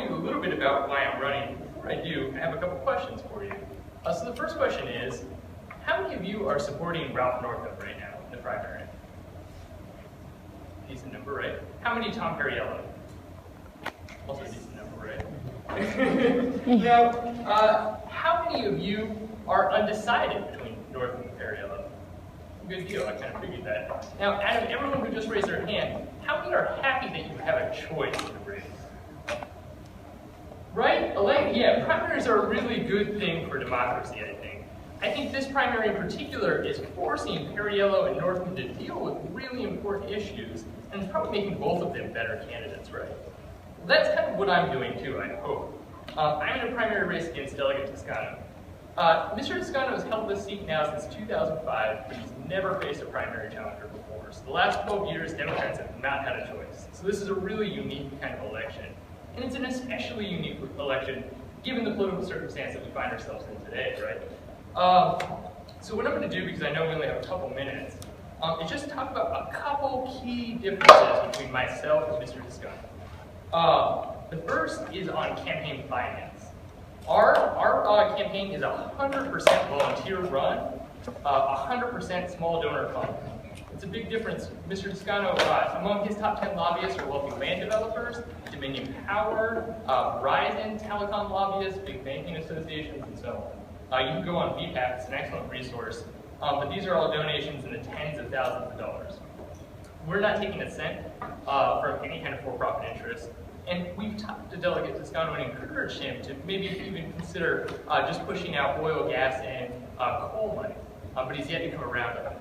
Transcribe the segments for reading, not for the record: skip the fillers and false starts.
you a little bit about why I'm running. Before I do, I have a couple questions for you. So the first question is, how many of you are supporting Ralph Northam right now in the primary? Decent number, right? How many Tom Perriello? Also a decent number, right? Now, how many of you are undecided between Northam and Perriello? Good deal, I kind of figured that. Now, out of everyone who just raised their hand, how many are happy that you have a choice in the race? Right? Yeah, primaries are a really good thing for democracy, I think. I think this primary in particular is forcing Perriello and Northam to deal with really important issues, and it's probably making both of them better candidates, right? Well, that's kind of what I'm doing too, I hope. I'm in a primary race against Delegate Toscano. Mr. Toscano has held this seat now since 2005, but he's never faced a primary challenger before. So the last 12 years, Democrats have not had a choice. So this is a really unique kind of election. And it's an especially unique election, given the political circumstance that we find ourselves in today, right? So what I'm going to do, because I know we only have a couple minutes, is just talk about a couple key differences between myself and Mr. Toscano. The first is on campaign finance. Our campaign is 100% volunteer run, 100% small donor fund. It's a big difference. Mr. Toscano, among his top 10 lobbyists are wealthy land developers, Dominion Power, Verizon, telecom lobbyists, big banking associations, and so on. You can go on VPAP, it's an excellent resource, but these are all donations in the tens of thousands of dollars. We're not taking a cent from any kind of for-profit interest. And we've talked to Delegate Toscano and encouraged him to maybe even consider just pushing out oil, gas, and coal money, but he's yet to come around to it.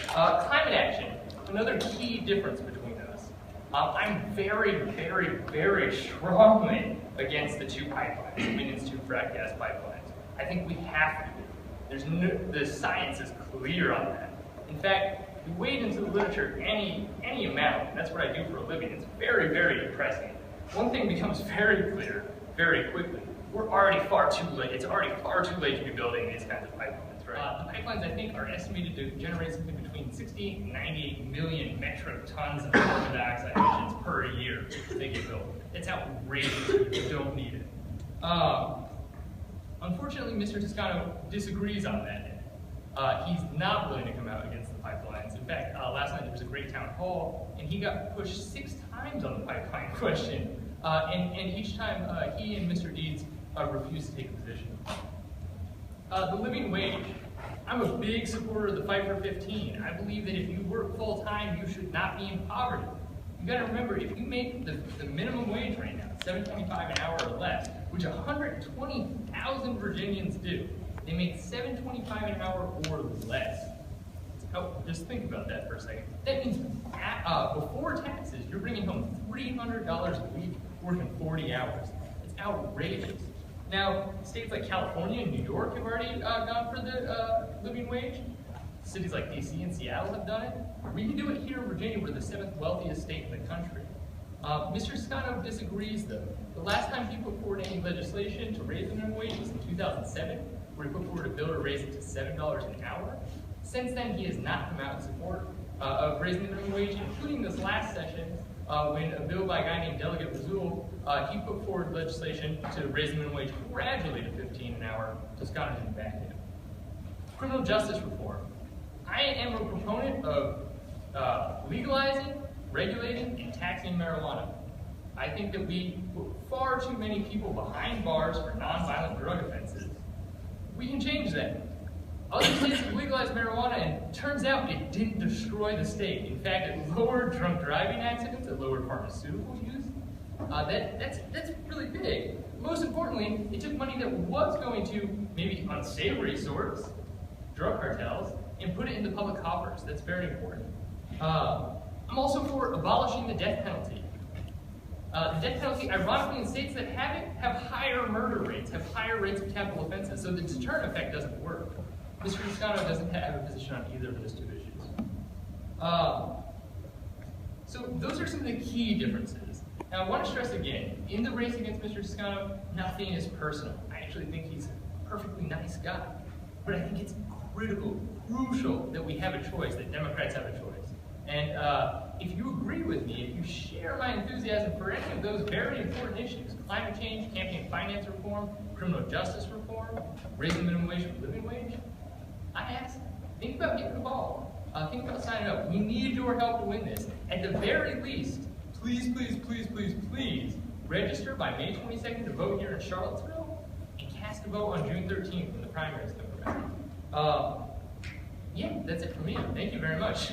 Climate action, another key difference between us. I'm very, very, very strongly against the two pipelines, Dominion's two frac gas pipelines. I think we have to do. The science is clear on that. In fact, if you wade into the literature any amount, and that's what I do for a living, it's very, very depressing. One thing becomes very clear very quickly. We're already far too late. It's already far too late to be building these kinds of pipelines, right? The pipelines, I think, are estimated to generate something between 60 and 98 million metric tons of carbon dioxide emissions per year if they get built. It's outrageous. You don't need it. Unfortunately, Mr. Toscano disagrees on that. He's not willing to come out against the pipelines. In fact, last night there was a great town hall, and he got pushed 6 times on the pipeline question. And each time he and Mr. Deeds refused to take a position. The living wage. I'm a big supporter of the Fight for 15. I believe that if you work full-time, you should not be in poverty. You gotta remember, if you make the minimum wage right now, $7.25 an hour or less, which 120,000 Virginians do, they make $7.25 an hour or less. Oh, just think about that for a second. That means before taxes, you're bringing home $300 a week working 40 hours. It's outrageous. Now, states like California and New York have already gone for the living wage. Cities like DC and Seattle have done it. We can do it here in Virginia. We're the 7th wealthiest state in the country. Mr. Toscano disagrees, though. The last time he put forward any legislation to raise the minimum wage was in 2007, where he put forward a bill to raise it to $7 an hour. Since then, he has not come out in support of raising the minimum wage, including this last session, when a bill by a guy named Delegate Razul, he put forward legislation to raise the minimum wage gradually to $15 an hour. Toscano didn't back it. Criminal justice reform. I am a proponent of legalizing, regulating, and taxing marijuana. I think that we put far too many people behind bars for nonviolent drug offenses. We can change that. Other states have legalized marijuana, and it turns out it didn't destroy the state. In fact, it lowered drunk driving accidents, it lowered pharmaceutical use. That's really big. Most importantly, it took money that was going to maybe unsavory sorts, drug cartels, and put it into public coffers. That's very important. I'm also for abolishing the death penalty. The death penalty, ironically, in states that have it, have higher murder rates, have higher rates of capital offenses, so the deterrent effect doesn't work. Mr. Toscano doesn't have a position on either of those two issues. So those are some of the key differences. Now I want to stress again, in the race against Mr. Toscano, nothing is personal. I actually think he's a perfectly nice guy. But I think it's crucial that we have a choice, that Democrats have a choice. And if you agree with me, if you share my enthusiasm for any of those very important issues, climate change, campaign finance reform, criminal justice reform, raising the minimum wage for living wage, I ask, think about getting involved. Think about signing up. We need your help to win this. At the very least, please, please, please, please, please, register by May 22nd to vote here in Charlottesville, and cast a vote on June 13th when the primaries come around. Yeah, that's it for me. Thank you very much.